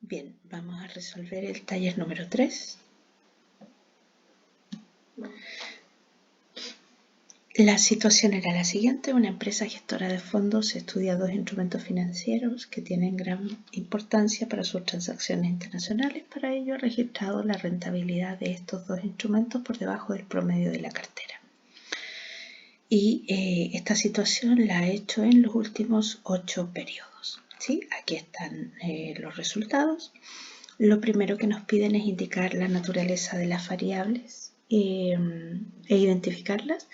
Bien, vamos a resolver el taller número 3. La situación era la siguiente: una empresa gestora de fondos estudia dos instrumentos financieros que tienen gran importancia para sus transacciones internacionales. Para ello ha registrado la rentabilidad de estos dos instrumentos por debajo del promedio de la cartera. Y esta situación la ha hecho en los últimos 8 periodos. ¿Sí? Aquí están los resultados. Lo primero que nos piden es indicar la naturaleza de las variables e identificarlas.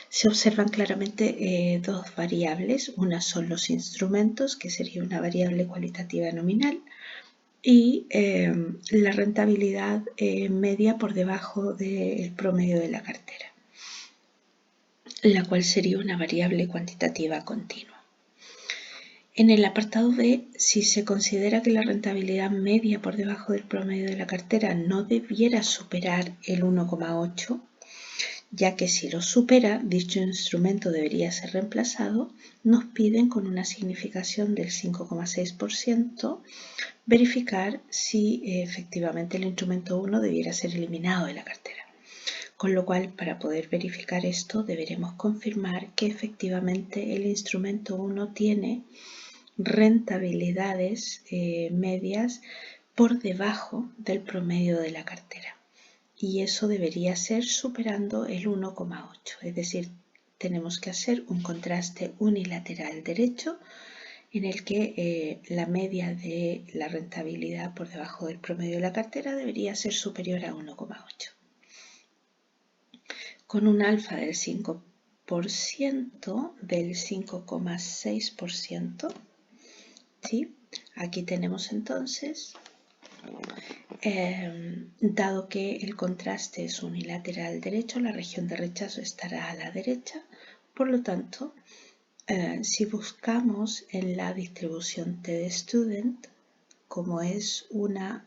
Se observan claramente dos variables. Una son los instrumentos, que sería una variable cualitativa nominal, y la rentabilidad media por debajo del promedio de la cartera, la cual sería una variable cuantitativa continua. En el apartado B, si se considera que la rentabilidad media por debajo del promedio de la cartera no debiera superar el 1,8, ya que si lo supera, dicho instrumento debería ser reemplazado, nos piden con una significación del 5,6% verificar si efectivamente el instrumento 1 debiera ser eliminado de la cartera. Con lo cual, para poder verificar esto, deberemos confirmar que efectivamente el instrumento 1 tiene rentabilidades medias por debajo del promedio de la cartera. Y eso debería ser superando el 1,8. Es decir, tenemos que hacer un contraste unilateral derecho en el que la media de la rentabilidad por debajo del promedio de la cartera debería ser superior a 1,8. Con un alfa del 5%, del 5,6%, ¿sí? Aquí tenemos entonces, dado que el contraste es unilateral derecho, la región de rechazo estará a la derecha. Por lo tanto, si buscamos en la distribución T de Student, como es una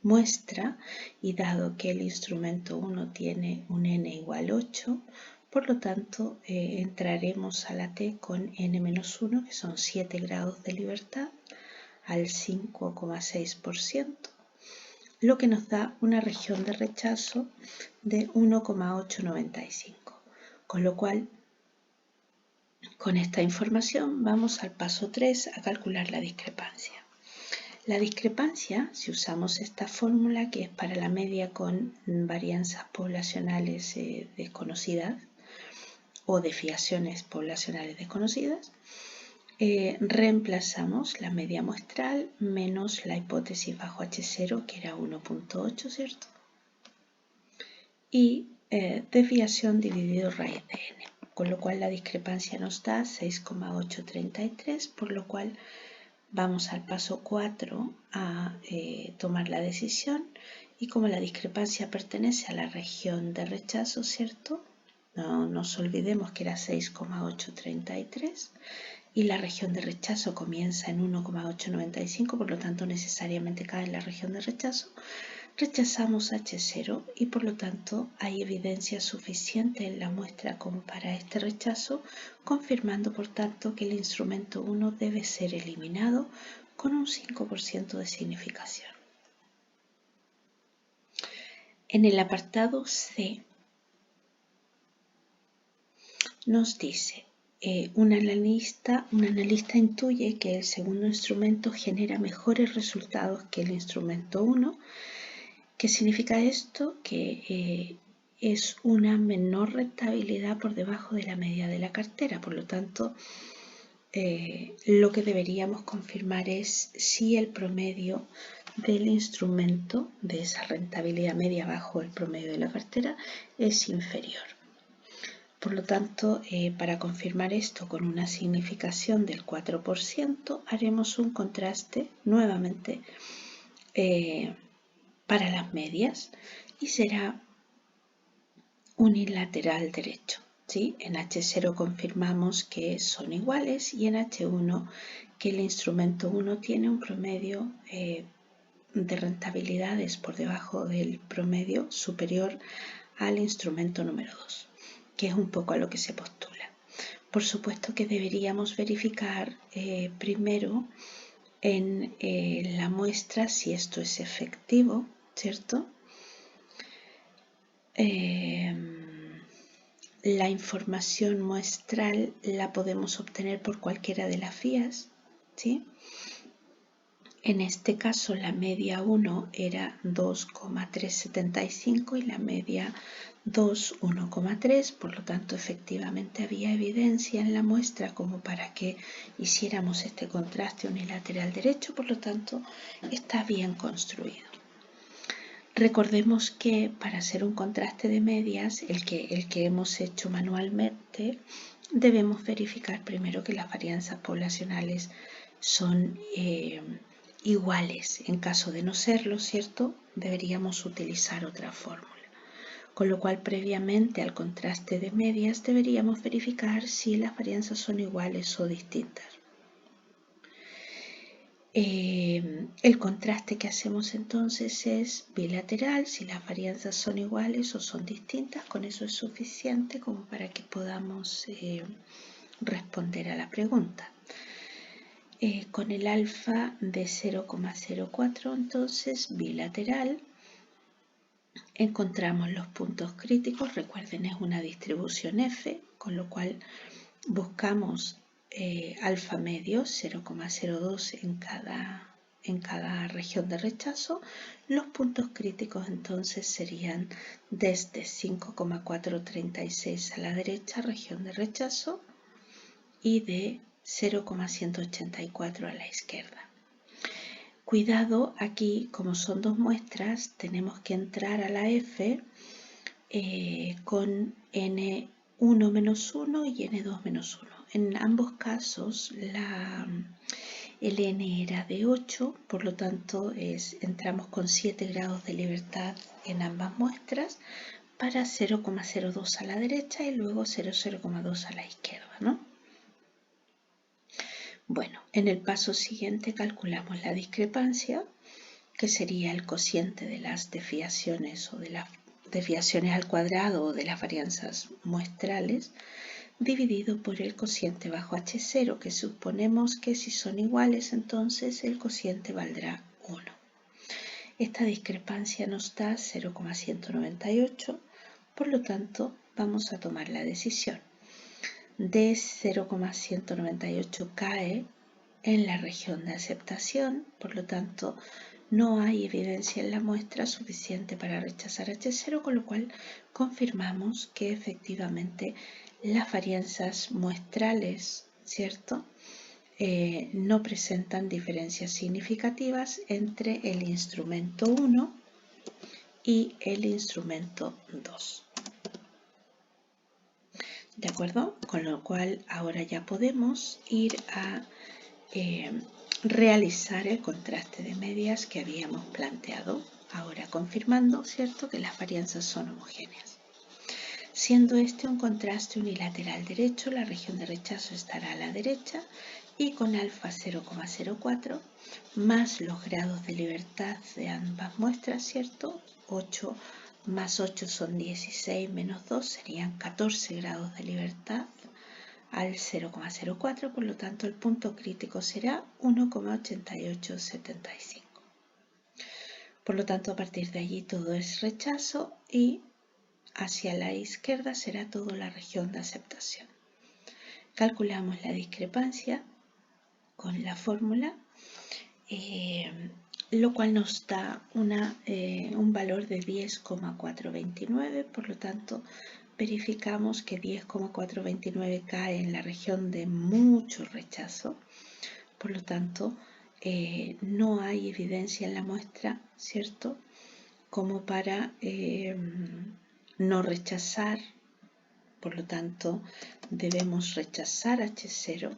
muestra, y dado que el instrumento 1 tiene un n igual 8, por lo tanto entraremos a la T con n-1, que son 7 grados de libertad, al 5,6%, lo que nos da una región de rechazo de 1,895. Con lo cual, con esta información vamos al paso 3 a calcular la discrepancia. La discrepancia, si usamos esta fórmula, que es para la media con varianzas poblacionales desconocidas o desviaciones poblacionales desconocidas, reemplazamos la media muestral menos la hipótesis bajo H0, que era 1,8, ¿cierto? Y desviación dividido raíz de n, con lo cual la discrepancia nos da 6,833, por lo cual vamos al paso 4 a tomar la decisión, y como la discrepancia pertenece a la región de rechazo, ¿cierto? No nos olvidemos que era 6,833 y la región de rechazo comienza en 1,895, por lo tanto necesariamente cae en la región de rechazo. Rechazamos H0 y por lo tanto hay evidencia suficiente en la muestra como para este rechazo, confirmando por tanto que el instrumento 1 debe ser eliminado con un 5% de significación. En el apartado C nos dice, un analista intuye que el segundo instrumento genera mejores resultados que el instrumento 1. ¿Qué significa esto? Que es una menor rentabilidad por debajo de la media de la cartera. Por lo tanto, lo que deberíamos confirmar es si el promedio del instrumento, de esa rentabilidad media bajo el promedio de la cartera, es inferior. Por lo tanto, para confirmar esto con una significación del 4%, haremos un contraste nuevamente para las medias y será unilateral derecho, ¿sí? En H0 confirmamos que son iguales y en H1 que el instrumento 1 tiene un promedio de rentabilidades por debajo del promedio superior al instrumento número 2, que es un poco a lo que se postula. Por supuesto que deberíamos verificar primero en la muestra si esto es efectivo, ¿cierto? La información muestral la podemos obtener por cualquiera de las vías, ¿sí? En este caso la media 1 era 2,375 y la media 2, 1,3, por lo tanto efectivamente había evidencia en la muestra como para que hiciéramos este contraste unilateral derecho, por lo tanto está bien construido. Recordemos que para hacer un contraste de medias, el que hemos hecho manualmente, debemos verificar primero que las varianzas poblacionales son iguales. En caso de no serlo, ¿cierto? Deberíamos utilizar otra fórmula. Con lo cual, previamente al contraste de medias, deberíamos verificar si las varianzas son iguales o distintas. El contraste que hacemos entonces es bilateral. Si las varianzas son iguales o son distintas, con eso es suficiente como para que podamos responder a la pregunta. Con el alfa de 0,04, entonces bilateral, encontramos los puntos críticos. Recuerden, es una distribución F, con lo cual buscamos alfa medio 0,02 en cada región de rechazo. Los puntos críticos entonces serían desde 5,436 a la derecha, región de rechazo, y de 0,184 a la izquierda. Cuidado, aquí como son dos muestras, tenemos que entrar a la F con N1 menos 1 y N2 menos 1. En ambos casos el N era de 8, por lo tanto entramos con 7 grados de libertad en ambas muestras para 0,02 a la derecha y luego 0,02 a la izquierda, ¿no? Bueno, en el paso siguiente calculamos la discrepancia, que sería el cociente de las desviaciones o de las desviaciones al cuadrado o de las varianzas muestrales, dividido por el cociente bajo H0, que suponemos que si son iguales, entonces el cociente valdrá 1. Esta discrepancia nos da 0,198, por lo tanto vamos a tomar la decisión. De 0,198 cae en la región de aceptación, por lo tanto no hay evidencia en la muestra suficiente para rechazar H0, con lo cual confirmamos que efectivamente las varianzas muestrales, ¿cierto?, no presentan diferencias significativas entre el instrumento 1 y el instrumento 2. ¿De acuerdo? Con lo cual ahora ya podemos ir a realizar el contraste de medias que habíamos planteado, ahora confirmando, ¿cierto?, que las varianzas son homogéneas. Siendo este un contraste unilateral derecho, la región de rechazo estará a la derecha y con alfa 0,04 más los grados de libertad de ambas muestras, ¿cierto? 8 más 8 son 16 menos 2 serían 14 grados de libertad al 0,04, por lo tanto el punto crítico será 1,8875. Por lo tanto, a partir de allí todo es rechazo y hacia la izquierda será toda la región de aceptación. Calculamos la discrepancia con la fórmula, lo cual nos da un valor de 10,429, por lo tanto verificamos que 10,429 cae en la región de mucho rechazo, por lo tanto no hay evidencia en la muestra, ¿cierto?, como para no rechazar, por lo tanto debemos rechazar H0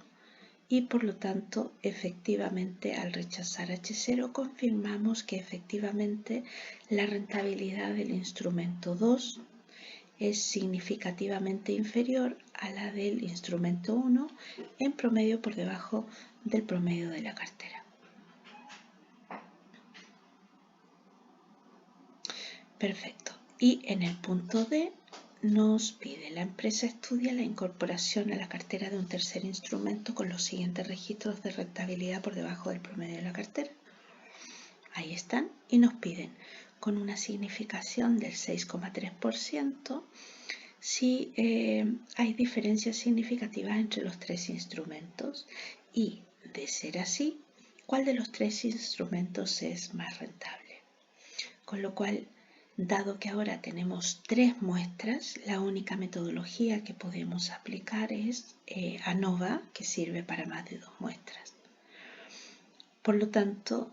y por lo tanto efectivamente al rechazar H0 confirmamos que efectivamente la rentabilidad del instrumento 2 es significativamente inferior a la del instrumento 1, en promedio por debajo del promedio de la cartera. Perfecto. Y en el punto D nos pide: la empresa estudia la incorporación a la cartera de un tercer instrumento con los siguientes registros de rentabilidad por debajo del promedio de la cartera. Ahí están, y nos piden con una significación del 6,3% si hay diferencias significativas entre los tres instrumentos y, de ser así, cuál de los tres instrumentos es más rentable. Con lo cual, dado que ahora tenemos 3 muestras, la única metodología que podemos aplicar es ANOVA, que sirve para más de 2 muestras. Por lo tanto,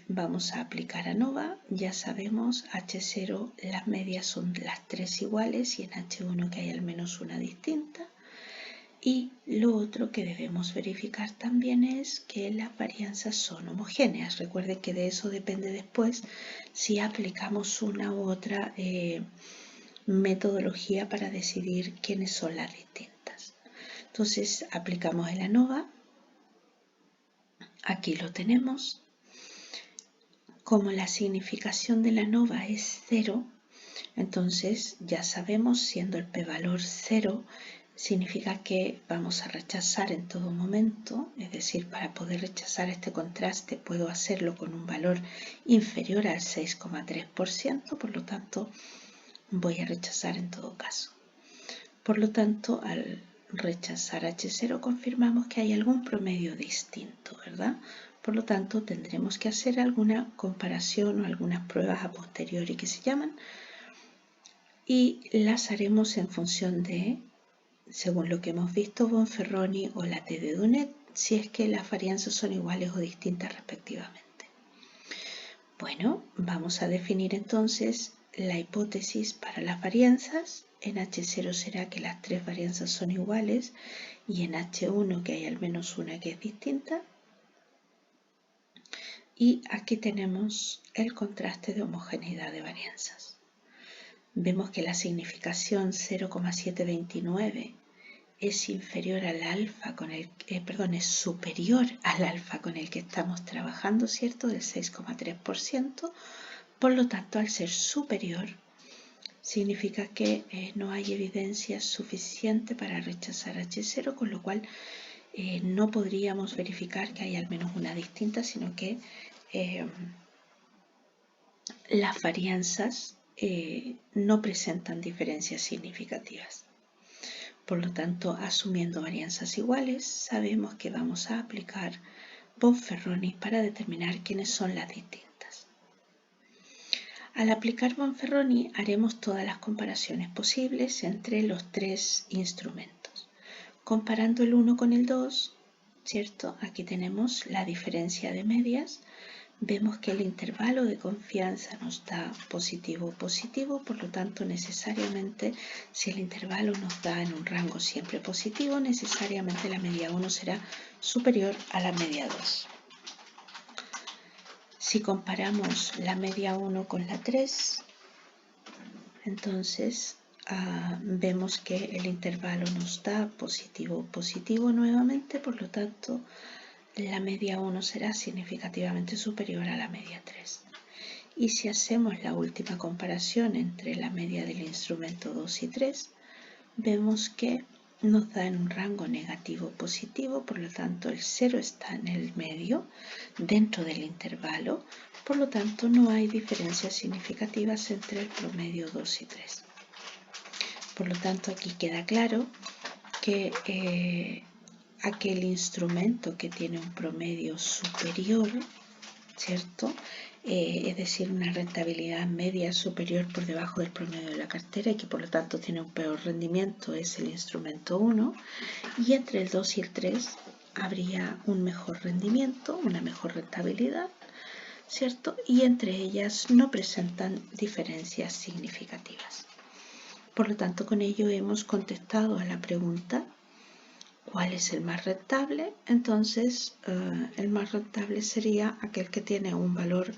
vamos a aplicar ANOVA. Ya sabemos, H0 las medias son las 3 iguales y en H1 que hay al menos una distinta. Y lo otro que debemos verificar también es que las varianzas son homogéneas. Recuerde que de eso depende después si aplicamos una u otra metodología para decidir quiénes son las distintas. Entonces aplicamos el ANOVA. Aquí lo tenemos. Como la significación de la ANOVA es 0, entonces ya sabemos, siendo el p-valor 0, significa que vamos a rechazar en todo momento, es decir, para poder rechazar este contraste puedo hacerlo con un valor inferior al 6,3%, por lo tanto voy a rechazar en todo caso. Por lo tanto, al rechazar H0 confirmamos que hay algún promedio distinto, ¿verdad? Por lo tanto, tendremos que hacer alguna comparación o algunas pruebas a posteriori que se llaman, y las haremos en función de, según lo que hemos visto, Bonferroni o la T de Dunet, si es que las varianzas son iguales o distintas respectivamente. Bueno, vamos a definir entonces la hipótesis para las varianzas. En H0 será que las 3 varianzas son iguales y en H1 que hay al menos una que es distinta. Y aquí tenemos el contraste de homogeneidad de varianzas. Vemos que la significación 0,729 es inferior al alfa con el, es superior al alfa con el que estamos trabajando, ¿cierto? Del 6,3%. Por lo tanto, al ser superior, significa que no hay evidencia suficiente para rechazar H0, con lo cual no podríamos verificar que hay al menos una distinta, sino que las varianzas no presentan diferencias significativas. Por lo tanto, asumiendo varianzas iguales, sabemos que vamos a aplicar Bonferroni para determinar quiénes son las distintas. Al aplicar Bonferroni haremos todas las comparaciones posibles entre los 3 instrumentos. Comparando el 1 con el 2, ¿cierto? Aquí tenemos la diferencia de medias. Vemos que el intervalo de confianza nos da positivo, positivo, por lo tanto necesariamente si el intervalo nos da en un rango siempre positivo, necesariamente la media 1 será superior a la media 2. Si comparamos la media 1 con la 3, entonces vemos que el intervalo nos da positivo, positivo nuevamente, por lo tanto la media 1 será significativamente superior a la media 3. Y si hacemos la última comparación entre la media del instrumento 2 y 3, vemos que nos da en un rango negativo positivo, por lo tanto el 0 está en el medio, dentro del intervalo, por lo tanto no hay diferencias significativas entre el promedio 2 y 3. Por lo tanto aquí queda claro que aquel instrumento que tiene un promedio superior, ¿cierto? Es decir, una rentabilidad media superior por debajo del promedio de la cartera y que por lo tanto tiene un peor rendimiento, es el instrumento 1, y entre el 2 y el 3 habría un mejor rendimiento, una mejor rentabilidad, ¿cierto? Y entre ellas no presentan diferencias significativas. Por lo tanto, con ello hemos contestado a la pregunta: ¿cuál es el más rentable? Entonces, el más rentable sería aquel que tiene un valor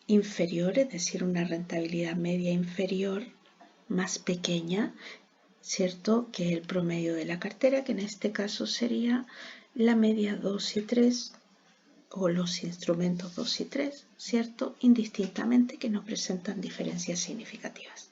inferior, es decir, una rentabilidad media inferior, más pequeña, ¿cierto?, que el promedio de la cartera, que en este caso sería la media 2 y 3, o los instrumentos 2 y 3, ¿cierto?, indistintamente, que no presentan diferencias significativas.